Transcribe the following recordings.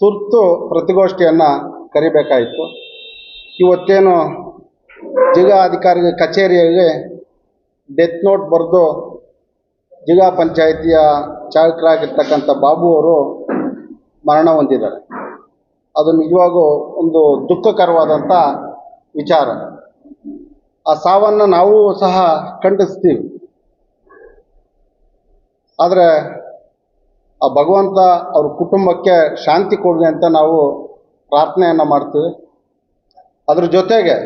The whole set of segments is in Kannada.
ತುರ್ತು ಪ್ರತಿಗೋಷ್ಠಿಯನ್ನು ಕರಿಬೇಕಾಯಿತು. ಇವತ್ತೇನು ಜಿಲ್ಲಾಧಿಕಾರಿ ಕಚೇರಿಯಲ್ಲಿ ಡೆತ್ ನೋಟ್ ಬರೆದು ಜಿಲ್ಲಾ ಪಂಚಾಯಿತಿಯ ಚಾಲಕರಾಗಿರ್ತಕ್ಕಂಥ ಬಾಬು ಅವರು ಮರಣ ಹೊಂದಿದ್ದಾರೆ. ಅದು ನಿಜವಾಗೂ ಒಂದು ದುಃಖಕರವಾದಂಥ ವಿಚಾರ. ಆ ಸಾವನ್ನು ನಾವು ಸಹ ಖಂಡಿಸ್ತೀವಿ. ಆದರೆ ಆ ಭಗವಂತ ಅವ್ರ ಕುಟುಂಬಕ್ಕೆ ಶಾಂತಿ ಕೊಡಲಿ ಅಂತ ನಾವು ಪ್ರಾರ್ಥನೆಯನ್ನು ಮಾಡ್ತೀವಿ. ಅದ್ರ ಜೊತೆಗೆ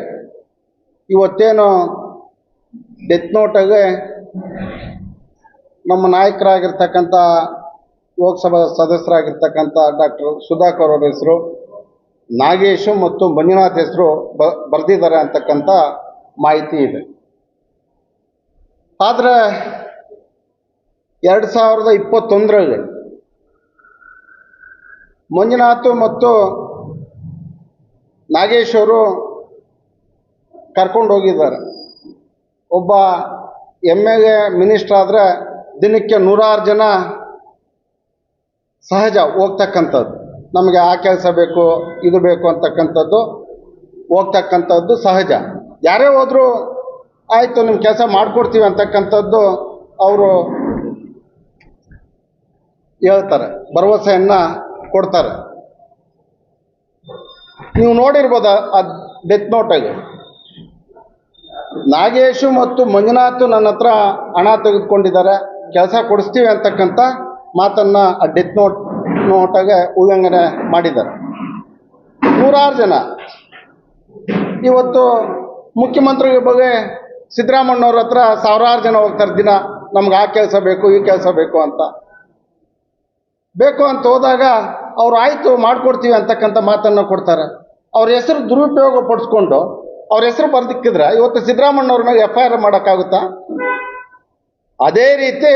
ಇವತ್ತೇನು ಡೆತ್ ನೋಟಾಗೆ ನಮ್ಮ ನಾಯಕರಾಗಿರ್ತಕ್ಕಂಥ ಲೋಕಸಭಾ ಸದಸ್ಯರಾಗಿರ್ತಕ್ಕಂಥ ಡಾಕ್ಟರ್ ಸುಧಾಕರ್ ಅವರ ಹೆಸರು, ನಾಗೇಶು ಮತ್ತು ಮಂಜುನಾಥ್ ಹೆಸರು ಬರೆದಿದ್ದಾರೆ ಅಂತಕ್ಕಂಥ ಮಾಹಿತಿ ಇದೆ. ಆದರೆ 2021ರಲ್ಲಿ ಮಂಜುನಾಥ್ ಮತ್ತು ನಾಗೇಶ್ ಅವರು ಕರ್ಕೊಂಡು ಹೋಗಿದ್ದಾರೆ. ಒಬ್ಬ MLA ಮಿನಿಸ್ಟರ್ ಆದರೆ ದಿನಕ್ಕೆ 106 ಜನ ಸಹಜ ಹೋಗ್ತಕ್ಕಂಥದ್ದು. ನಮಗೆ ಆ ಕೆಲಸ ಬೇಕು, ಇದು ಬೇಕು ಅಂತಕ್ಕಂಥದ್ದು ಹೋಗ್ತಕ್ಕಂಥದ್ದು ಸಹಜ. ಯಾರೇ ಹೋದರೂ ಆಯಿತು ನಿಮ್ಮ ಕೆಲಸ ಮಾಡಿಕೊಡ್ತೀವಿ ಅಂತಕ್ಕಂಥದ್ದು ಅವರು ಹೇಳ್ತಾರೆ, ಭರವಸೆಯನ್ನು ಕೊಡ್ತಾರೆ. ನೀವು ನೋಡಿರ್ಬೋದು ಆ ಡೆತ್ ನೋಟಾಗಿ ನಾಗೇಶು ಮತ್ತು ಮಂಜುನಾಥ್ ನನ್ನ ಹತ್ರ ಹಣ ತೆಗೆದುಕೊಂಡಿದ್ದಾರೆ, ಕೆಲಸ ಕೊಡಿಸ್ತೀವಿ ಅಂತಕ್ಕಂಥ ಮಾತನ್ನು ಆ ಡೆತ್ ನೋಟಾಗೆ ಉಲ್ಲಂಘನೆ ಮಾಡಿದ್ದಾರೆ. 106 ಜನ. ಇವತ್ತು ಮುಖ್ಯಮಂತ್ರಿಗಳ ಬಗ್ಗೆ ಸಿದ್ದರಾಮಣ್ಣವ್ರ ಹತ್ರ ಸಾವಿರಾರು ಜನ ಹೋಗ್ತಾರೆ ದಿನ, ನಮ್ಗೆ ಆ ಕೆಲಸ ಬೇಕು, ಈ ಕೆಲಸ ಬೇಕು ಅಂತ ಹೋದಾಗ ಅವ್ರು ಆಯಿತು ಮಾಡಿಕೊಡ್ತೀವಿ ಅಂತಕ್ಕಂಥ ಮಾತನ್ನು ಕೊಡ್ತಾರೆ. ಅವ್ರ ಹೆಸರು ದುರುಪಯೋಗ ಪಡಿಸ್ಕೊಂಡು ಅವ್ರ ಹೆಸರು ಬರ್ದಿಕ್ಕಿದ್ರೆ ಇವತ್ತು ಸಿದ್ದರಾಮಣ್ಣವ್ರ ಮೇಲೆ FIR ಮಾಡೋಕ್ಕಾಗುತ್ತಾ? ಅದೇ ರೀತಿ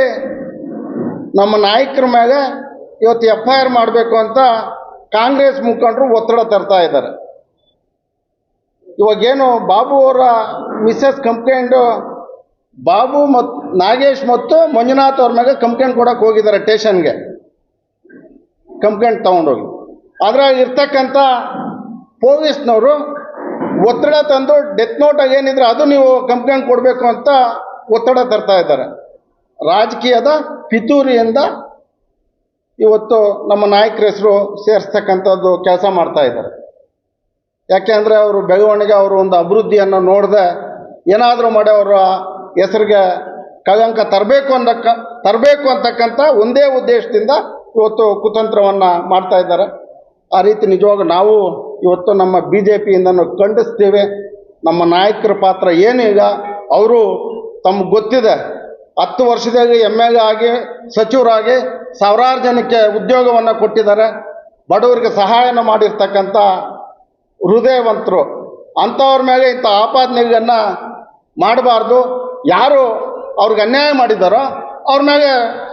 ನಮ್ಮ ನಾಯಕರ ಮೇಲೆ ಇವತ್ತು FIR ಮಾಡಬೇಕು ಅಂತ ಕಾಂಗ್ರೆಸ್ ಮುಖಂಡರು ಒತ್ತಡ ತರ್ತಾ ಇದ್ದಾರೆ. ಇವಾಗೇನು ಬಾಬು ಅವರ ಮಿಸ್ಸಸ್ ಕಂಪ್ಲೇಂಟು ಬಾಬು ಮತ್ತು ನಾಗೇಶ್ ಮತ್ತು ಮಂಜುನಾಥ್ ಅವ್ರ ಮೇಲೆ ಕಂಪ್ಲೇಂಟ್ ಕೊಡೋಕೆ ಹೋಗಿದ್ದಾರೆ ಸ್ಟೇಷನ್ಗೆ, ಕಂಪ್ಲೇಂಟ್ ತೊಗೊಂಡೋಗಿ. ಅದ್ರಾಗ ಇರ್ತಕ್ಕಂಥ ಪೊಲೀಸ್ನವರು ಒತ್ತಡ ತಂದು ಡೆತ್ ನೋಟಾಗಿ ಏನಿದ್ರೆ ಅದು ನೀವು ಕಂಪ್ಲೇಂಟ್ ಕೊಡಬೇಕು ಅಂತ ಒತ್ತಡ ತರ್ತಾ ಇದ್ದಾರೆ. ರಾಜಕೀಯದ ಪಿತೂರಿಯಿಂದ ಇವತ್ತು ನಮ್ಮ ನಾಯಕರ ಹೆಸರು ಸೇರಿಸ್ತಕ್ಕಂಥದ್ದು ಕೆಲಸ ಮಾಡ್ತಾ ಇದ್ದಾರೆ. ಯಾಕೆಂದರೆ ಅವರು ಬೆಳವಣಿಗೆ, ಅವರು ಒಂದು ಅಭಿವೃದ್ಧಿಯನ್ನು ನೋಡದೆ ಏನಾದರೂ ಮಾಡಿ ಅವರ ಹೆಸರಿಗೆ ಕಳಂಕ ತರಬೇಕು ಅಂತಕ್ಕಂಥ ಒಂದೇ ಉದ್ದೇಶದಿಂದ ಇವತ್ತು ಕುತಂತ್ರವನ್ನು ಮಾಡ್ತಾ ಇದ್ದಾರೆ. ಆ ರೀತಿ ನಿಜವಾಗ ನಾವು ಇವತ್ತು ನಮ್ಮ BJPಯಿಂದನೂ ಖಂಡಿಸ್ತೀವಿ. ನಮ್ಮ ನಾಯಕರ ಪಾತ್ರ ಏನು ಈಗ ಅವರು ತಮ್ಗೆ ಗೊತ್ತಿದೆ, 10 ವರ್ಷದಾಗ MLA ಆಗಿ ಸಚಿವರಾಗಿ ಸಾವಿರಾರು ಜನಕ್ಕೆ ಉದ್ಯೋಗವನ್ನು ಕೊಟ್ಟಿದ್ದಾರೆ, ಬಡವರಿಗೆ ಸಹಾಯನ ಮಾಡಿರ್ತಕ್ಕಂಥ ಹೃದಯವಂತರು. ಅಂಥವ್ರ ಮೇಲೆ ಇಂಥ ಆಪಾದನೆಗಳನ್ನು ಮಾಡಬಾರ್ದು. ಯಾರು ಅವ್ರಿಗೆ ಅನ್ಯಾಯ ಮಾಡಿದ್ದಾರೋ ಅವ್ರ ಮೇಲೆ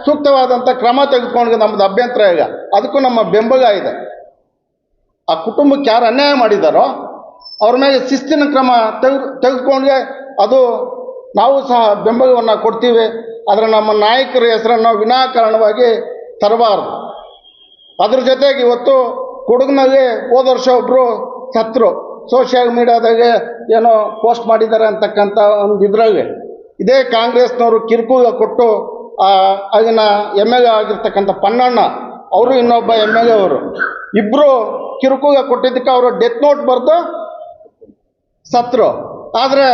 ಸೂಕ್ತವಾದಂಥ ಕ್ರಮ ತೆಗೆದುಕೊಂಡು ನಮ್ಮದು ಅಭ್ಯಂತರ ಈಗ, ಅದಕ್ಕೂ ನಮ್ಮ ಬೆಂಬಲ ಇದೆ. ಆ ಕುಟುಂಬಕ್ಕೆ ಯಾರು ಅನ್ಯಾಯ ಮಾಡಿದ್ದಾರೋ ಅವ್ರ ಮೇಲೆ ಶಿಸ್ತಿನ ಕ್ರಮ ತೆಗೆದುಕೊಂಡ್ರೆ ಅದು ನಾವು ಸಹ ಬೆಂಬಲವನ್ನು ಕೊಡ್ತೀವಿ. ಆದರೆ ನಮ್ಮ ನಾಯಕರ ಹೆಸರನ್ನು ವಿನಾಕಾರಣವಾಗಿ ತರಬಾರ್ದು. ಅದ್ರ ಜೊತೆಗೆ ಇವತ್ತು ಕೊಡಗಿನಲ್ಲಿ ಹೋದ ವರ್ಷ ಒಬ್ಬರು ಸತ್ರು, ಸೋಷಿಯಲ್ ಮೀಡಿಯಾದಾಗೆ ಏನೋ ಪೋಸ್ಟ್ ಮಾಡಿದ್ದಾರೆ ಅಂತಕ್ಕಂಥ ಒಂದು ಇದರಲ್ಲಿ ಇದೇ ಕಾಂಗ್ರೆಸ್ನವರು ಕಿರುಕುಳ ಕೊಟ್ಟು ಆಗಿನ MLA ಆಗಿರ್ತಕ್ಕಂಥ ಪನ್ನಣ್ಣ ಅವರು ಇನ್ನೊಬ್ಬ MLA ಅವರು ಇಬ್ಬರು ಕಿರುಕುಳ ಕೊಟ್ಟಿದ್ದಕ್ಕೆ ಅವರು ಡೆತ್ ನೋಟ್ ಬರೆದು ಸತ್ರು. ಆದರೆ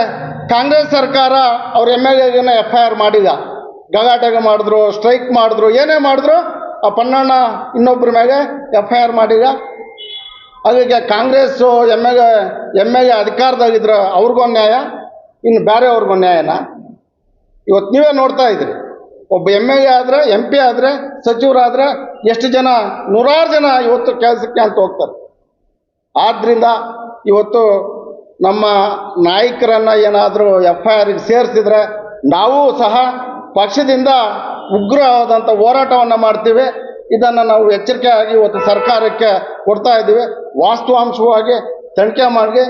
ಕಾಂಗ್ರೆಸ್ ಸರ್ಕಾರ ಅವ್ರ MLAಗೇನ FIR ಮಾಡಿಲ್ಲ. ಗಲಾಟೆಗೆ ಮಾಡಿದ್ರು, ಸ್ಟ್ರೈಕ್ ಮಾಡಿದ್ರು, ಏನೇ ಮಾಡಿದ್ರು ಆ ಪನ್ನಣ್ಣ ಇನ್ನೊಬ್ಬರ ಮೇಲೆ FIR ಮಾಡಿಲ್ಲ. ಅದಕ್ಕೆ ಕಾಂಗ್ರೆಸ್ಸು MLA ಅಧಿಕಾರದಾಗಿದ್ರೆ ಅವ್ರಿಗೂ ನ್ಯಾಯ, ಇನ್ನು ಬೇರೆ ಅವ್ರಿಗೂ ನ್ಯಾಯನ? ಇವತ್ತು ನೀವೇ ನೋಡ್ತಾ ಇದ್ರಿ, ಒಬ್ಬ MLA ಆದರೆ, MP ಆದರೆ, ಸಚಿವರಾದರೆ ಎಷ್ಟು ಜನ, 106 ಜನ ಇವತ್ತು ಕೆಲಸಕ್ಕೆ ಅಂತ ಹೋಗ್ತಾರೆ. ಆದ್ದರಿಂದ ಇವತ್ತು ನಮ್ಮ ನಾಯಕರನ್ನು ಏನಾದರೂ FIRಗೆ ಸೇರಿಸಿದ್ರೆ ನಾವು ಸಹ ಪಕ್ಷದಿಂದ ಉಗ್ರವಾದಂಥ ಹೋರಾಟವನ್ನು ಮಾಡ್ತೀವಿ. ಇದನ್ನು ನಾವು ಎಚ್ಚರಿಕೆಯಾಗಿ ಇವತ್ತು ಸರ್ಕಾರಕ್ಕೆ ಕೊಡ್ತಾ ಇದ್ದೀವಿ. ವಾಸ್ತವಾಂಶವಾಗಿ ತನಿಖೆ ಮಾಡಿ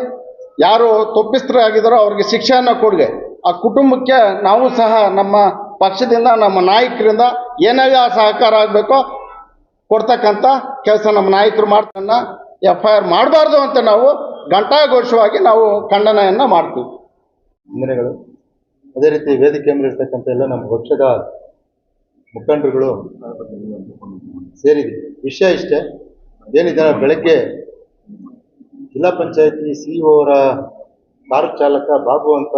ಯಾರು ತಪ್ಪಿತಸ್ಥರಾಗಿದ್ದಾರೋ ಅವ್ರಿಗೆ ಶಿಕ್ಷೆಯನ್ನು ಕೊಡ್ಗೆ. ಆ ಕುಟುಂಬಕ್ಕೆ ನಾವು ಸಹ ನಮ್ಮ ಪಕ್ಷದಿಂದ, ನಮ್ಮ ನಾಯಕರಿಂದ ಏನೆಲ್ಲ ಸಹಕಾರ ಆಗಬೇಕೋ ಕೊಡ್ತಕ್ಕಂಥ ಕೆಲಸ ನಮ್ಮ ನಾಯಕರು ಮಾಡ್ತಾನ FIR ಮಾಡಬಾರ್ದು ಅಂತ ನಾವು ಘಂಟಾಘೋಷವಾಗಿ ನಾವು ಖಂಡನೆಯನ್ನು ಮಾಡ್ತೀವಿ. ವಂದನೆಗಳು. ಅದೇ ರೀತಿ ವೇದಿಕೆ ಮೇಲಿರ್ತಕ್ಕಂಥ ಎಲ್ಲ ನಮ್ಮ ಪಕ್ಷದ ಮುಖಂಡರುಗಳು ಸೇರಿದ್ವಿ. ವಿಷಯ ಇಷ್ಟೇ, ಏನಿದೆ ಬೆಳಗ್ಗೆ ಜಿಲ್ಲಾ ಪಂಚಾಯತಿ CEO ಅವರ ಕಾರು ಚಾಲಕ ಬಾಬು ಅಂತ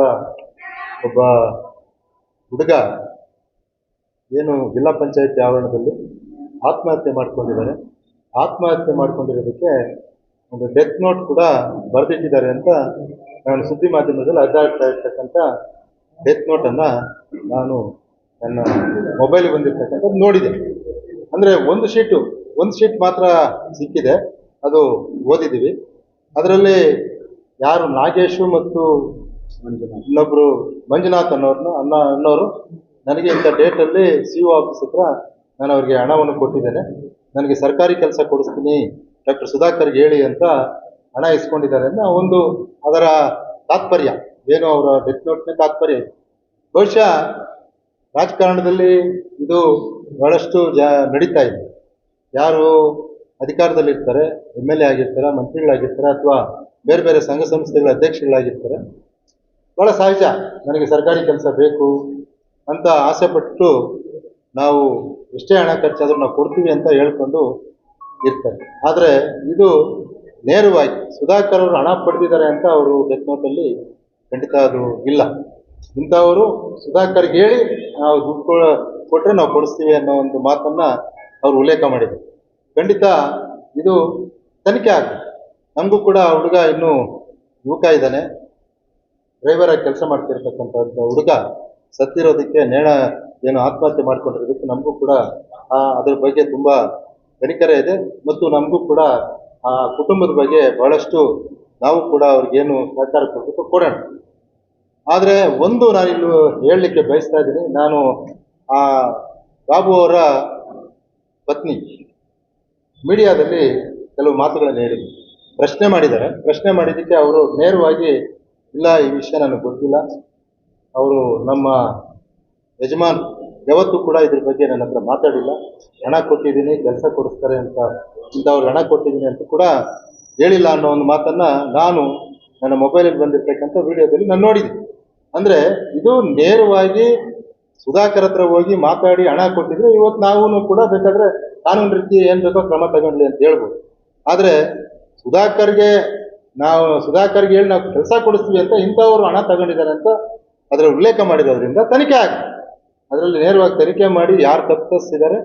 ಒಬ್ಬ ಹುಡುಗ ಏನು ಜಿಲ್ಲಾ ಪಂಚಾಯತಿ ಆವರಣದಲ್ಲಿ ಆತ್ಮಹತ್ಯೆ ಮಾಡ್ಕೊಂಡಿದ್ದಾರೆ. ಆತ್ಮಹತ್ಯೆ ಮಾಡ್ಕೊಂಡಿರೋದಕ್ಕೆ ಒಂದು ಡೆತ್ ನೋಟ್ ಕೂಡ ಬರೆದಿಟ್ಟಿದ್ದಾರೆ ಅಂತ ನಾನು ಸುದ್ದಿ ಮಾಧ್ಯಮದಲ್ಲಿ ಅಡ್ಡಾಡ್ತಾ ಇರ್ತಕ್ಕಂಥ ಡೆತ್ ನೋಟನ್ನು ನಾನು ನನ್ನ ಮೊಬೈಲಿಗೆ ಬಂದಿರ್ತಕ್ಕಂಥದ್ದು ನೋಡಿದೆ. ಅಂದರೆ ಒಂದು ಶೀಟ್ ಮಾತ್ರ ಸಿಕ್ಕಿದೆ, ಅದು ಓದಿದ್ದೀವಿ. ಅದರಲ್ಲಿ ಯಾರು ನಾಗೇಶು ಮತ್ತು ಇನ್ನೊಬ್ಬರು ಮಂಜುನಾಥ್ ಅನ್ನೋರು ನನಗೆ ಇಂಥ ಡೇಟಲ್ಲಿ CO ಆಫೀಸ್ ಹತ್ರ ನಾನು ಅವ್ರಿಗೆ ಹಣವನ್ನು ಕೊಟ್ಟಿದ್ದೇನೆ, ನನಗೆ ಸರ್ಕಾರಿ ಕೆಲಸ ಕೊಡಿಸ್ತೀನಿ ಡಾಕ್ಟರ್ ಸುಧಾಕರ್ಗೆ ಹೇಳಿ ಅಂತ ಹಣ ಇಸ್ಕೊಂಡಿದ್ದಾರೆ ಅನ್ನೋ ಒಂದು ಅದರ ತಾತ್ಪರ್ಯ ಏನು, ಅವರ ಡೆತ್ ನೋಟ್ನ ತಾತ್ಪರ್ಯ ಇದೆ. ಬಹುಶಃ ರಾಜಕಾರಣದಲ್ಲಿ ಇದು ಬಹಳಷ್ಟು ನಡೀತಾ ಇದೆ. ಯಾರು ಅಧಿಕಾರದಲ್ಲಿರ್ತಾರೆ, MLA ಆಗಿರ್ತಾರೆ, ಮಂತ್ರಿಗಳಾಗಿರ್ತಾರೆ, ಅಥವಾ ಬೇರೆ ಬೇರೆ ಸಂಘ ಸಂಸ್ಥೆಗಳ ಅಧ್ಯಕ್ಷಗಳಾಗಿರ್ತಾರೆ, ಭಾಳ ಸಹಜ ನನಗೆ ಸರ್ಕಾರಿ ಕೆಲಸ ಬೇಕು ಅಂತ ಆಸೆ ಪಟ್ಟು ನಾವು ಎಷ್ಟೇ ಹಣ ಖರ್ಚಾದರೂ ನಾವು ಕೊಡ್ತೀವಿ ಅಂತ ಹೇಳ್ಕೊಂಡು ಇರ್ತಾರೆ. ಆದರೆ ಇದು ನೇರವಾಗಿ ಸುಧಾಕರ್ ಅವರು ಹಣ ಪಡೆದಿದ್ದಾರೆ ಅಂತ ಅವರು ಡೆತ್ ನೋಟಲ್ಲಿ ಖಂಡಿತ ಅದು ಇಲ್ಲ. ಇಂಥವರು ಸುಧಾಕರ್ಗೆ ಹೇಳಿ ನಾವು ದುಡ್ಡು ಕೊಟ್ಟರೆ ನಾವು ಕೊಡಿಸ್ತೀವಿ ಅನ್ನೋ ಒಂದು ಮಾತನ್ನು ಅವರು ಉಲ್ಲೇಖ ಮಾಡಿದರು. ಖಂಡಿತ ಇದು ತನಿಖೆ ಆಗ್ತದೆ. ನಮಗೂ ಕೂಡ ಹುಡುಗ ಇನ್ನೂ ಯುವಕ ಇದ್ದಾನೆ, ಡ್ರೈವರ್ ಆಗಿ ಕೆಲಸ ಮಾಡ್ತಿರ್ತಕ್ಕಂಥ ಹುಡುಗ ಸತ್ತಿರೋದಕ್ಕೆ ಏನು ಆತ್ಮಹತ್ಯೆ ಮಾಡ್ಕೊಂಡಿರೋದಕ್ಕೆ ನಮಗೂ ಕೂಡ ಅದ್ರ ಬಗ್ಗೆ ತುಂಬ ಕನಿಕರ ಇದೆ. ಮತ್ತು ನಮಗೂ ಕೂಡ ಆ ಕುಟುಂಬದ ಬಗ್ಗೆ ಬಹಳಷ್ಟು ನಾವು ಕೂಡ ಅವ್ರಿಗೇನು ಸಹಕಾರ ಕೊಡಬೇಕು ಕೊಡೋಣ. ಆದರೆ ಒಂದು ನಾನಿಲ್ಲಿ ಹೇಳಲಿಕ್ಕೆ ಬಯಸ್ತಾ ಇದ್ದೀನಿ, ನಾನು ಆ ಬಾಬು ಅವರ ಪತ್ನಿ ಮೀಡಿಯಾದಲ್ಲಿ ಕೆಲವು ಮಾತುಗಳನ್ನು ಹೇಳಿದ್ರು, ಪ್ರಶ್ನೆ ಮಾಡಿದ್ದಕ್ಕೆ ಅವರು ನೇರವಾಗಿ ಇಲ್ಲ, ಈ ವಿಷಯ ನನಗೆ ಗೊತ್ತಿಲ್ಲ, ಅವರು ನಮ್ಮ ಯಜಮಾನ್ ಯಾವತ್ತೂ ಕೂಡ ಇದ್ರ ಬಗ್ಗೆ ನನ್ನ ಹತ್ರ ಮಾತಾಡಿಲ್ಲ, ಹಣ ಕೊಟ್ಟಿದ್ದೀನಿ ಕೆಲಸ ಕೊಡಿಸ್ತಾರೆ ಅಂತ ಇಂಥವ್ರು ಹಣ ಕೊಟ್ಟಿದ್ದೀನಿ ಅಂತ ಕೂಡ ಹೇಳಿಲ್ಲ ಅನ್ನೋ ಒಂದು ಮಾತನ್ನು ನಾನು ನನ್ನ ಮೊಬೈಲಲ್ಲಿ ಬಂದಿರ್ತಕ್ಕಂಥ ವಿಡಿಯೋದಲ್ಲಿ ನಾನು ನೋಡಿದ್ದೀನಿ. ಅಂದರೆ ಇದು ನೇರವಾಗಿ ಸುಧಾಕರ್ ಹತ್ರ ಹೋಗಿ ಮಾತಾಡಿ ಹಣ ಕೊಟ್ಟಿದ್ರೆ ಇವತ್ತು ನಾವು ಕೂಡ ಬೇಕಾದರೆ ಕಾನೂನು ರೀತಿ ಏನು ಬೇಕೋ ಕ್ರಮ ತಗೊಂಡ್ಲಿ ಅಂತ ಹೇಳ್ಬೋದು. ಆದರೆ ಸುಧಾಕರ್ಗೆ ಹೇಳಿ ನಾವು ಕೆಲಸ ಕೊಡಿಸ್ತೀವಿ ಅಂತ ಇಂಥವ್ರು ಹಣ ತಗೊಂಡಿದ್ದಾರೆ ಅಂತ ಅದರ ಉಲ್ಲೇಖ ಮಾಡಿರೋದ್ರಿಂದ ತನಿಖೆ ಆಗಿದೆ. ಅದರಲ್ಲಿ ನೇರವಾಗಿ ತನಿಖೆ ಮಾಡಿ ಯಾರು ತಪ್ಪಿಸಿದ್ದಾರೆ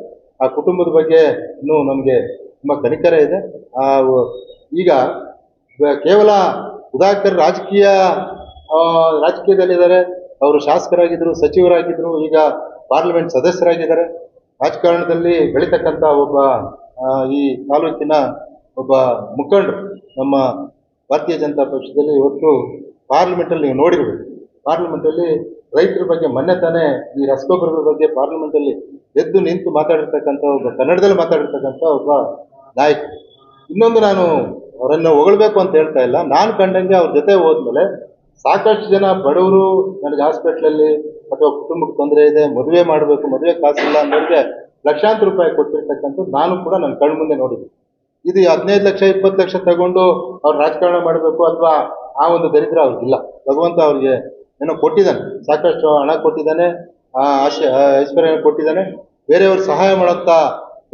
ಆ ಕುಟುಂಬದ ಬಗ್ಗೆ ಇನ್ನೂ ನಮಗೆ ತುಂಬ ಕನಿಕರ ಇದೆ. ಈಗ ಕೇವಲ ಸುಧಾಕರ್ ರಾಜಕೀಯದಲ್ಲಿದ್ದಾರೆ, ಅವರು ಶಾಸಕರಾಗಿದ್ದರು, ಸಚಿವರಾಗಿದ್ದರು, ಈಗ ಪಾರ್ಲಿಮೆಂಟ್ ಸದಸ್ಯರಾಗಿದ್ದಾರೆ. ರಾಜಕಾರಣದಲ್ಲಿ ಬೆಳೀತಕ್ಕಂಥ ಒಬ್ಬ ಈ ತಾಲೂಕಿನ ಒಬ್ಬ ಮುಖಂಡರು ನಮ್ಮ ಭಾರತೀಯ ಜನತಾ ಪಕ್ಷದಲ್ಲಿ ಇವತ್ತು ಪಾರ್ಲಿಮೆಂಟಲ್ಲಿ ನೀವು ನೋಡಿರ್ಬೇಕು. ಪಾರ್ಲಿಮೆಂಟಲ್ಲಿ ರೈತರ ಬಗ್ಗೆ ಮೊನ್ನೆ ತಾನೇ ಈ ರಸಗೊಬ್ಬರದ ಬಗ್ಗೆ ಪಾರ್ಲಿಮೆಂಟಲ್ಲಿ ಎದ್ದು ನಿಂತು ಮಾತಾಡಿರ್ತಕ್ಕಂಥ ಒಬ್ಬ ಕನ್ನಡದಲ್ಲಿ ಮಾತಾಡಿರ್ತಕ್ಕಂಥ ಒಬ್ಬ ನಾಯಕ. ಇನ್ನೊಂದು, ನಾನು ಅವರನ್ನು ಹೊಗಳ್ಬೇಕು ಅಂತ ಹೇಳ್ತಾ ಇಲ್ಲ, ನಾನು ಕಂಡಂಗೆ ಅವ್ರ ಜೊತೆ ಹೋದ್ಮೇಲೆ ಸಾಕಷ್ಟು ಜನ ಬಡವರು ನನಗೆ ಹಾಸ್ಪಿಟ್ಲಲ್ಲಿ ಅಥವಾ ಕುಟುಂಬಕ್ಕೆ ತೊಂದರೆ ಇದೆ, ಮದುವೆ ಮಾಡಬೇಕು, ಮದುವೆ ಕಾಸಿಲ್ಲ ಅನ್ನೋರಿಗೆ ಲಕ್ಷಾಂತರ ರೂಪಾಯಿ ಕೊಟ್ಟಿರ್ತಕ್ಕಂಥದ್ದು ನಾನು ಕೂಡ ನನ್ನ ಕಣ್ಣು ಮುಂದೆ ನೋಡಿದ್ದೆ. ಇದು 15 ಲಕ್ಷ 20 ಲಕ್ಷ ತಗೊಂಡು ಅವ್ರು ರಾಜಕಾರಣ ಮಾಡಬೇಕು ಅಥವಾ ಆ ಒಂದು ದರಿದ್ರ ಅವ್ರಿಗಿಲ್ಲ. ಭಗವಂತ ಅವ್ರಿಗೆ ಏನೋ ಕೊಟ್ಟಿದ್ದಾನೆ, ಸಾಕಷ್ಟು ಹಣ ಕೊಟ್ಟಿದ್ದಾನೆ, ಐಶ್ವರ್ಯ ಕೊಟ್ಟಿದ್ದಾನೆ, ಬೇರೆಯವ್ರು ಸಹಾಯ ಮಾಡೋಂಥ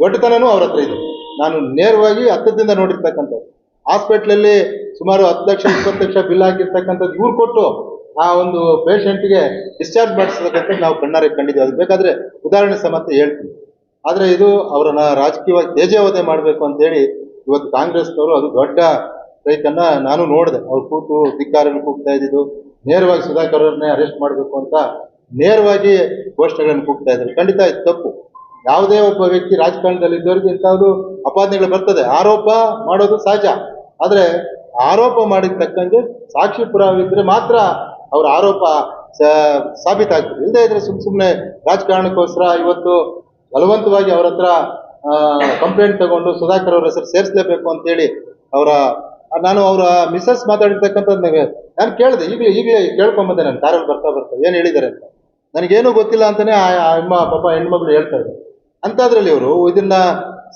ಒಡ್ಡತನೂ ಅವ್ರ ಹತ್ರ ಇದೆ. ನಾನು ನೇರವಾಗಿ ಹತ್ತದಿಂದ ನೋಡಿರ್ತಕ್ಕಂಥದ್ದು. ಹಾಸ್ಪಿಟ್ಲಲ್ಲಿ ಸುಮಾರು 10 ಲಕ್ಷ 20 ಲಕ್ಷ ಬಿಲ್ ಆಗಿರ್ತಕ್ಕಂಥದ್ದು ಇವ್ರು ಕೊಟ್ಟು ಆ ಒಂದು ಪೇಷಂಟ್ಗೆ ಡಿಸ್ಚಾರ್ಜ್ ಮಾಡಿಸ್ತಕ್ಕಂಥದ್ದು ನಾವು ಕಣ್ಣಾರೆ ಕಂಡಿದ್ದೀವಿ. ಅದು ಬೇಕಾದರೆ ಉದಾಹರಣೆ ಸಮೇತ ಹೇಳ್ತೀವಿ. ಆದರೆ ಇದು ಅವರನ್ನ ರಾಜಕೀಯವಾಗಿ ತೇಜೋವಧೆ ಮಾಡಬೇಕು ಅಂತೇಳಿ ಇವತ್ತು ಕಾಂಗ್ರೆಸ್ನವರು ಅದು ದೊಡ್ಡ ಸ್ಟ್ರೈಕನ್ನು ನಾನು ನೋಡಿದೆ. ಅವ್ರು ಕೂತು ಧಿಕ್ಕಾರನ್ನು ಕೂಗ್ತಾ ಇದ್ದಿದ್ದು, ನೇರವಾಗಿ ಸುಧಾಕರ್ ಅವ್ರನ್ನೇ ಅರೆಸ್ಟ್ ಮಾಡಬೇಕು ಅಂತ ನೇರವಾಗಿ ಘೋಷಣೆಗಳನ್ನು ಕೂಗ್ತಾ ಇದ್ದಾರೆ. ಖಂಡಿತ ಇದು ತಪ್ಪು. ಯಾವುದೇ ಒಬ್ಬ ವ್ಯಕ್ತಿ ರಾಜಕಾರಣದಲ್ಲಿ ಇದ್ದವರಿಗೆ ಇಂಥದ್ದು ಅಪಾದನೆಗಳು ಬರ್ತದೆ. ಆರೋಪ ಮಾಡೋದು ಸಹಜ, ಆದರೆ ಆರೋಪ ಮಾಡಿದ ತಕ್ಕಂಗೆ ಸಾಕ್ಷಿ ಪುರಾವಿದ್ರೆ ಮಾತ್ರ ಅವರ ಆರೋಪ ಸಾಬೀತಾಗ್ತದೆ. ಇಲ್ಲದೇ ಇದ್ರೆ ಸುಮ್ಮನೆ ರಾಜಕಾರಣಕ್ಕೋಸ್ಕರ ಇವತ್ತು ಬಲವಂತವಾಗಿ ಅವ್ರ ಹತ್ರ ಕಂಪ್ಲೇಂಟ್ ತಗೊಂಡು ಸುಧಾಕರ್ ಅವ್ರ ಹೆಸರು ಸೇರಿಸಲೇಬೇಕು ಅಂತೇಳಿ ನಾನು ಅವರ ಮಿಸಸ್ ಮಾತಾಡಿರ್ತಕ್ಕಂಥದ್ದು ನಾನು ಕೇಳಿದೆ, ಈಗಲೇ ಕೇಳ್ಕೊಂಬಂದೆ. ನಾನು ಕಾರಲ್ಲಿ ಬರ್ತಾ ಏನು ಹೇಳಿದ್ದಾರೆ ಅಂತ ನನಗೇನೂ ಗೊತ್ತಿಲ್ಲ ಅಂತಾನೆ ಆ ಪಾಪ ಹೆಣ್ಮಗಳು ಹೇಳ್ತಾ ಇದ್ದಾರೆ. ಅಂಥದ್ರಲ್ಲಿ ಇವರು ಇದನ್ನ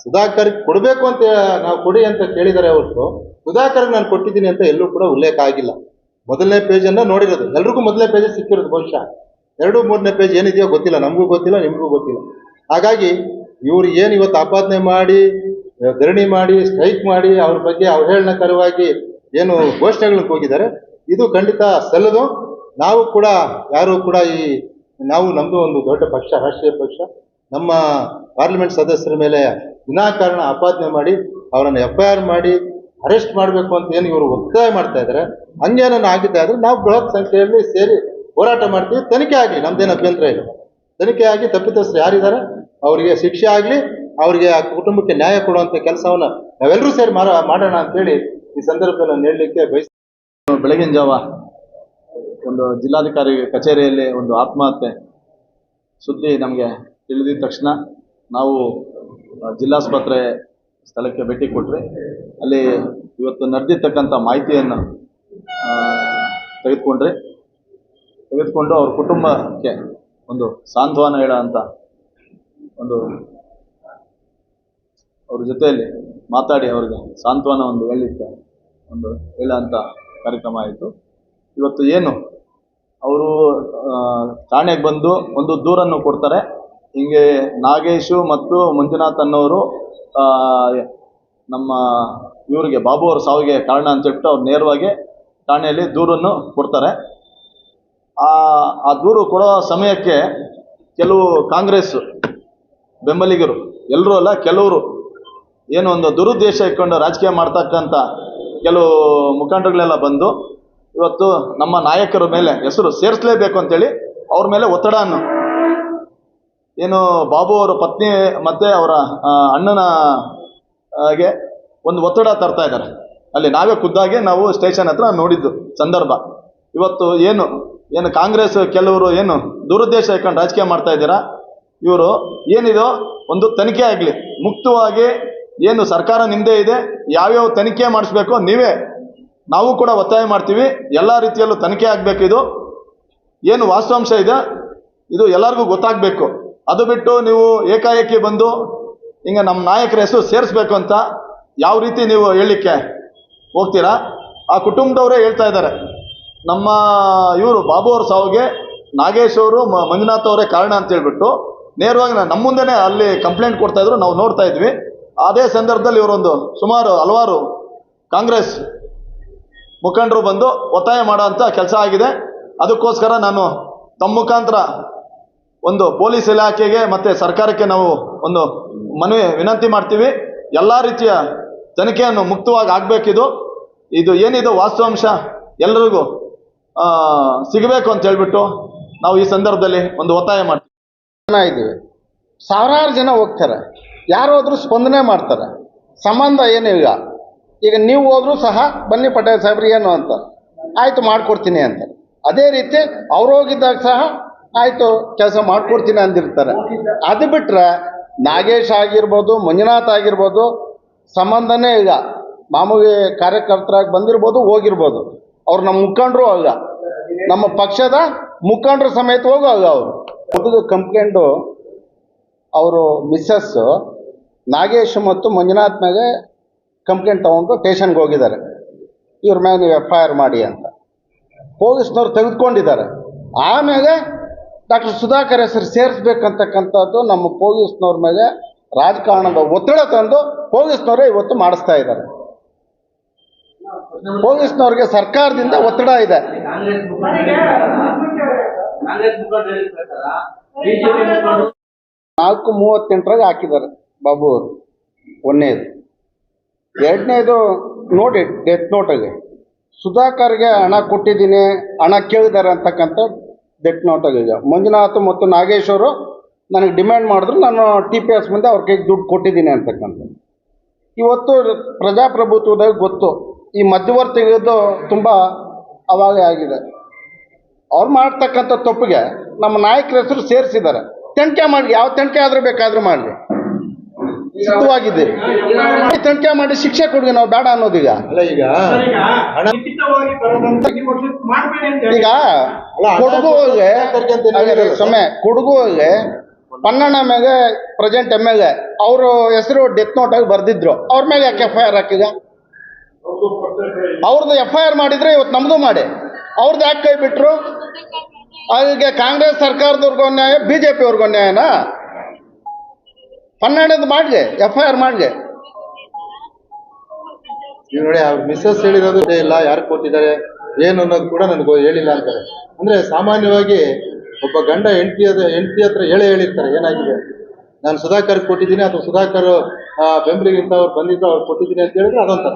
ಸುಧಾಕರ್ ಕೊಡಬೇಕು ಅಂತ ನಾವು ಕೊಡಿ ಅಂತ ಕೇಳಿದ್ದಾರೆ ಹೊರತು ಸುಧಾಕರ್ಗೆ ನಾನು ಕೊಟ್ಟಿದ್ದೀನಿ ಅಂತ ಎಲ್ಲೂ ಕೂಡ ಉಲ್ಲೇಖ ಆಗಿಲ್ಲ. ಮೊದಲನೇ ಪೇಜನ್ನು ನೋಡಿರೋದು ಎಲ್ರಿಗೂ ಮೊದಲನೇ ಪೇಜ್ ಸಿಕ್ಕಿರೋದು, ಬಹುಶಃ 2-3ನೇ ಪೇಜ್ ಏನಿದೆಯೋ ಗೊತ್ತಿಲ್ಲ, ನಮಗೂ ಗೊತ್ತಿಲ್ಲ, ನಿಮಗೂ ಗೊತ್ತಿಲ್ಲ. ಹಾಗಾಗಿ ಇವ್ರು ಏನು ಇವತ್ತು ಆಪಾದನೆ ಮಾಡಿ, ಧರಣಿ ಮಾಡಿ, ಸ್ಟ್ರೈಕ್ ಮಾಡಿ, ಅವ್ರ ಬಗ್ಗೆ ಅವಹೇಳನಕರವಾಗಿ ಏನು ಘೋಷಣೆಗಳಿಗೆ ಹೋಗಿದ್ದಾರೆ, ಇದು ಖಂಡಿತ ಸಲ್ಲದು. ನಾವು ಕೂಡ ಯಾರು ಕೂಡ ನಮ್ಮದು ಒಂದು ದೊಡ್ಡ ಪಕ್ಷ, ರಾಷ್ಟ್ರೀಯ ಪಕ್ಷ, ನಮ್ಮ ಪಾರ್ಲಿಮೆಂಟ್ ಸದಸ್ಯರ ಮೇಲೆ ವಿನಾಕಾರಣ ಆಪಾದನೆ ಮಾಡಿ ಅವರನ್ನು FIR ಮಾಡಿ ಅರೆಸ್ಟ್ ಮಾಡಬೇಕು ಅಂತ ಏನು ಇವರು ಒತ್ತಾಯ ಮಾಡ್ತಾ ಇದ್ದಾರೆ, ಹಂಗೇನನ್ನು ಆಗಿದೆ ಆದರೆ ನಾವು ಬೃಹತ್ ಸಂಖ್ಯೆಯಲ್ಲಿ ಸೇರಿ ಹೋರಾಟ ಮಾಡ್ತೀವಿ. ತನಿಖೆ ಆಗಲಿ, ನಮ್ದೇನು ಅಭ್ಯಂತರ ಇಲ್ಲ. ತನಿಖೆ ಆಗಿ ತಪ್ಪಿತಸ್ಥರು ಯಾರಿದ್ದಾರೆ ಅವರಿಗೆ ಶಿಕ್ಷೆ ಆಗಲಿ, ಅವರಿಗೆ ಆ ಕುಟುಂಬಕ್ಕೆ ನ್ಯಾಯ ಕೊಡುವಂಥ ಕೆಲಸವನ್ನು ನಾವೆಲ್ಲರೂ ಸೇರಿ ಮಾಡೋಣ ಅಂತೇಳಿ ಈ ಸಂದರ್ಭದಲ್ಲಿ ನಾನು ಹೇಳಲಿಕ್ಕೆ ಬಯಸ್ತೀನಿ. ಬೆಳಗಿನ ಜಾವ ಒಂದು ಜಿಲ್ಲಾಧಿಕಾರಿ ಕಚೇರಿಯಲ್ಲಿ ಒಂದು ಆತ್ಮಹತ್ಯೆ ಸುದ್ದಿ ನಮಗೆ ತಿಳಿದಿದ ತಕ್ಷಣ ನಾವು ಜಿಲ್ಲಾಸ್ಪತ್ರೆ ಸ್ಥಳಕ್ಕೆ ಭೇಟಿ ಕೊಟ್ಟರೆ ಅಲ್ಲಿ ಇವತ್ತು ನಡೆದಿರ್ತಕ್ಕಂಥ ಮಾಹಿತಿಯನ್ನು ತೆಗೆದುಕೊಂಡು ಅವ್ರ ಕುಟುಂಬಕ್ಕೆ ಒಂದು ಸಾಂತ್ವನ ಹೇಳೋಂಥ ಒಂದು ಅವ್ರ ಜೊತೆಯಲ್ಲಿ ಮಾತಾಡಿ ಅವ್ರಿಗೆ ಸಾಂತ್ವನ ಒಂದು ಹೇಳೋಂಥ ಕಾರ್ಯಕ್ರಮ ಆಯಿತು. ಇವತ್ತು ಏನು ಅವರು ಠಾಣೆಗೆ ಬಂದು ಒಂದು ದೂರನ್ನು ಕೊಡ್ತಾರೆ, ಹಿಂಗೆ ನಾಗೇಶು ಮತ್ತು ಮಂಜುನಾಥ್ ಅನ್ನೋರು ನಮ್ಮ ಇವರಿಗೆ ಬಾಬು ಅವ್ರ ಸಾವಿಗೆ ಕಾರಣ ಅಂತ ಹೇಳ್ಬಿಟ್ಟು ಅವ್ರು ನೇರವಾಗಿ ಠಾಣೆಯಲ್ಲಿ ದೂರನ್ನು ಕೊಡ್ತಾರೆ. ಆ ದೂರು ಕೊಡೋ ಸಮಯಕ್ಕೆ ಕೆಲವು ಕಾಂಗ್ರೆಸ್ ಬೆಂಬಲಿಗರು, ಎಲ್ಲರೂ ಅಲ್ಲ ಕೆಲವರು, ಏನು ಒಂದು ದುರುದ್ದೇಶ ಇಟ್ಕೊಂಡು ರಾಜಕೀಯ ಮಾಡ್ತಕ್ಕಂಥ ಕೆಲವು ಮುಖಂಡರುಗಳೆಲ್ಲ ಬಂದು ಇವತ್ತು ನಮ್ಮ ನಾಯಕರ ಮೇಲೆ ಹೆಸರು ಸೇರಿಸಲೇಬೇಕು ಅಂತೇಳಿ ಅವ್ರ ಮೇಲೆ ಒತ್ತಡವನ್ನು, ಏನು ಬಾಬು ಅವರ ಪತ್ನಿ ಮತ್ತು ಅವರ ಅಣ್ಣನ ಹಾಗೆ ಒಂದು ಒತ್ತಡ ತರ್ತಾ ಇದ್ದಾರೆ. ಅಲ್ಲಿ ನಾವೇ ಖುದ್ದಾಗಿ ನಾವು ಸ್ಟೇಷನ್ ಹತ್ರ ನೋಡಿದ್ದು ಸಂದರ್ಭ. ಇವತ್ತು ಏನು ಕಾಂಗ್ರೆಸ್ ಕೆಲವರು ಏನು ದುರುದ್ದೇಶ ಇಟ್ಕೊಂಡು ರಾಜಕೀಯ ಮಾಡ್ತಾ ಇದ್ದೀರಾ, ಇವರು ಏನಿದೋ ಒಂದು ತನಿಖೆ ಆಗಲಿ, ಮುಕ್ತವಾಗಿ ಏನು ಸರ್ಕಾರ ನಿಮ್ಮದೇ ಇದೆ, ಯಾವ್ಯಾವ ತನಿಖೆ ಮಾಡಿಸ್ಬೇಕು ನಾವು ಕೂಡ ಒತ್ತಾಯ ಮಾಡ್ತೀವಿ. ಎಲ್ಲ ರೀತಿಯಲ್ಲೂ ತನಿಖೆ ಆಗಬೇಕು. ಇದು ಏನು ವಾಸ್ತವಾಂಶ ಇದೆ ಇದು ಎಲ್ಲರಿಗೂ ಗೊತ್ತಾಗಬೇಕು. ಅದು ಬಿಟ್ಟು ನೀವು ಏಕಾಏಕಿ ಬಂದು ಹಿಂಗೆ ನಮ್ಮ ನಾಯಕರ ಹೆಸರು ಸೇರಿಸ್ಬೇಕು ಅಂತ ಯಾವ ರೀತಿ ನೀವು ಹೇಳಲಿಕ್ಕೆ ಹೋಗ್ತೀರಾ? ಆ ಕುಟುಂಬದವರೇ ಹೇಳ್ತಾ ಇದ್ದಾರೆ, ನಮ್ಮ ಇವರು ಬಾಬು ಅವ್ರ ಸಾವಿಗೆ ನಾಗೇಶ್ ಅವರು ಮಂಜುನಾಥ್ ಅವರೇ ಕಾರಣ ಅಂತ ಹೇಳ್ಬಿಟ್ಟು ನೇರವಾಗಿ ನಮ್ಮ ಮುಂದೆನೇ ಅಲ್ಲಿ ಕಂಪ್ಲೇಂಟ್ ಕೊಡ್ತಾ ಇದ್ರು, ನಾವು ನೋಡ್ತಾ ಇದ್ವಿ. ಅದೇ ಸಂದರ್ಭದಲ್ಲಿ ಇವರೊಂದು ಹಲವಾರು ಕಾಂಗ್ರೆಸ್ ಮುಖಂಡರು ಬಂದು ಒತ್ತಾಯ ಮಾಡೋ ಅಂಥ ಕೆಲಸ ಆಗಿದೆ. ಅದಕ್ಕೋಸ್ಕರ ನಾನು ತಮ್ಮ ಮುಖಾಂತರ ಒಂದು ಪೊಲೀಸ್ ಇಲಾಖೆಗೆ ಮತ್ತು ಸರ್ಕಾರಕ್ಕೆ ನಾವು ಒಂದು ವಿನಂತಿ ಮಾಡ್ತೀವಿ. ಎಲ್ಲ ರೀತಿಯ ತನಿಖೆಯನ್ನು ಮುಕ್ತವಾಗಿ ಆಗಬೇಕಿದು. ಇದು ಏನಿದು ವಾಸ್ತವಾಂಶ ಎಲ್ಲರಿಗೂ ಸಿಗಬೇಕು ಅಂತ ಹೇಳ್ಬಿಟ್ಟು ನಾವು ಈ ಸಂದರ್ಭದಲ್ಲಿ ಒಂದು ಒತ್ತಾಯ ಮಾಡ್ತೀವಿ. ಇದ್ದೀವಿ, ಸಾವಿರಾರು ಜನ ಹೋಗ್ತಾರೆ, ಯಾರು ಹೋದ್ರೂ ಸ್ಪಂದನೆ ಮಾಡ್ತಾರೆ. ಸಂಬಂಧ ಏನು ಈಗ ನೀವು ಹೋದ್ರೂ ಸಹ ಬನ್ನಿ ಪಟೇಲ್ ಸಾಹೇಬ್ರು ಏನು ಅಂತ, ಆಯಿತು ಮಾಡಿಕೊಡ್ತೀನಿ ಅಂತ. ಅದೇ ರೀತಿ ಅವ್ರು ಹೋಗಿದ್ದಾಗ ಸಹ ಆಯಿತು ಕೆಲಸ ಮಾಡಿಕೊಡ್ತೀನಿ ಅಂದಿರ್ತಾರೆ. ಅದು ಬಿಟ್ಟರೆ ನಾಗೇಶ್ ಆಗಿರ್ಬೋದು, ಮಂಜುನಾಥ್ ಆಗಿರ್ಬೋದು, ಸಂಬಂಧನೇ ಮಾಮೂಲಿ ಕಾರ್ಯಕರ್ತರಾಗಿ ಬಂದಿರ್ಬೋದು, ಹೋಗಿರ್ಬೋದು. ಅವ್ರು ನಮ್ಮ ಮುಖಂಡರು ನಮ್ಮ ಪಕ್ಷದ ಮುಖಂಡರು ಸಮೇತ ಅವರು ಮೊದಲು ಕಂಪ್ಲೇಂಟು ಅವರು ಮಿಸ್ಸಸ್ಸು ನಾಗೇಶ್ ಮತ್ತು ಮಂಜುನಾಥ್ ಮೇಲೆ ಕಂಪ್ಲೇಂಟ್ ತೊಗೊಂಡು ಸ್ಟೇಷನ್ಗೆ ಹೋಗಿದ್ದಾರೆ. ಇವ್ರ ಮೇಲೆ ನೀವು FIR ಮಾಡಿ ಅಂತ ಪೊಲೀಸ್ನವ್ರು ತೆಗೆದುಕೊಂಡಿದ್ದಾರೆ. ಆಮೇಲೆ ಡಾಕ್ಟರ್ ಸುಧಾಕರ್ ಹೆಸರು ಸೇರಿಸ್ಬೇಕಂತಕ್ಕಂಥದ್ದು ನಮ್ಮ ಪೊಲೀಸ್ನವ್ರ ಮೇಲೆ ರಾಜಕಾರಣದ ಒತ್ತಡ ತಂದು ಪೊಲೀಸ್ನವರೇ ಇವತ್ತು ಮಾಡಿಸ್ತಾ ಇದ್ದಾರೆ. ಪೊಲೀಸ್ನವ್ರಿಗೆ ಸರ್ಕಾರದಿಂದ ಒತ್ತಡ ಇದೆ. 4:38 ಹಾಕಿದ್ದಾರೆ ಬಾಬು ಅವರು. ಒಂದನೇದು. ಎರಡನೇದು ನೋಡಿ ಡೆತ್ ನೋಟಿಗೆ ಸುಧಾಕರ್ಗೆ ಹಣ ಕೊಟ್ಟಿದ್ದೀನಿ, ಹಣ ಕೇಳಿದ್ದಾರೆ ಅಂತಕ್ಕಂಥ ಡೆತ್ ನೋಟಾಗಿದೆ. ಮಂಜುನಾಥ್ ಮತ್ತು ನಾಗೇಶ್ವರು ನನಗೆ ಡಿಮ್ಯಾಂಡ್ ಮಾಡಿದ್ರು, ನಾನು TPS ಮುಂದೆ ಅವ್ರ ಕೈಗೆ ದುಡ್ಡು ಕೊಟ್ಟಿದ್ದೀನಿ ಅಂತಕ್ಕಂಥದ್ದು. ಇವತ್ತು ಪ್ರಜಾಪ್ರಭುತ್ವದಾಗ ಗೊತ್ತು, ಈ ಮಧ್ಯವರ್ತಿಗಳದ್ದು ತುಂಬ ಅವಾಗ ಆಗಿದೆ. ಅವ್ರು ಮಾಡ್ತಕ್ಕಂಥ ತಪ್ಪಿಗೆ ನಮ್ಮ ನಾಯಕರ ಹೆಸರು ಸೇರಿಸಿದ್ದಾರೆ. ತನಿಖೆ ಮಾಡಿ, ಯಾವ ತನಿಖೆ ಆದರೂ ಬೇಕಾದರೂ ಮಾಡಲಿ, ಸಿದ್ಧವಾಗಿದ್ದೀರಿ. ತನಿಖೆ ಮಾಡಿ ಶಿಕ್ಷೆ ಕೊಡಿ, ನಾವು ಬೇಡ ಅನ್ನೋದೀಗ. ಈಗ ಕೊಡಗುಗೆ ಪನ್ನಣ್ಣ ಮೇಲೆ ಪ್ರೆಸೆಂಟ್ ಎಮ್ ಎಲ್ ಎ ಅವರು ಹೆಸರು ಡೆತ್ ನೋಟಾಗಿ ಬರೆದಿದ್ರು, ಅವ್ರ ಮೇಲೆ ಯಾಕೆ ಎಫ್ ಐ ಆರ್ ಹಾಕಿಗ? ಅವ್ರದ್ದು ಎಫ್ ಐ ಆರ್ ಮಾಡಿದರೆ ಇವತ್ತು ನಮ್ಮದು ಮಾಡಿ, ಅವ್ರದ್ದು ಯಾಕೆ ಕೈ ಬಿಟ್ಟರು? ಅಲ್ಲಿಗೆ ಕಾಂಗ್ರೆಸ್ ಸರ್ಕಾರದವ್ರಿಗೂ ನ್ಯಾಯ, ಬಿ ಜೆ ಪಿಯವ್ರಿಗೂ ನ್ಯಾಯನಾ? ಪನ್ನಣ್ಣದು ಮಾಡ್ಲಿ, ಎಫ್ ಐ ಆರ್ ಮಾಡ್ಲಿ. ನೀವು ನೋಡಿ, ಅವ್ರ ಮಿಸ್ಸಸ್ ಹೇಳಿರೋದು ಇಲ್ಲ, ಯಾರು ಕೊಟ್ಟಿದ್ದಾರೆ ಏನು ಅನ್ನೋದು ಕೂಡ ನನಗೆ ಹೇಳಿಲ್ಲ ಅಂತಾರೆ. ಅಂದ್ರೆ ಸಾಮಾನ್ಯವಾಗಿ ಒಬ್ಬ ಗಂಡ ಹೆಂಡತಿ ಹತ್ರ ಹೇಳಿರ್ತಾರೆ ಏನಾಗಿದೆ, ನಾನು ಸುಧಾಕರ್ ಕೊಟ್ಟಿದ್ದೀನಿ ಅಥವಾ ಸುಧಾಕರ್ ಬೆಂಬಲಿಗಿಂತ ಅವ್ರು ಬಂದಿದ್ದು ಅವ್ರು ಕೊಟ್ಟಿದ್ದೀನಿ ಅಂತ ಹೇಳಿದ್ರೆ ಅದೊಂಥರ.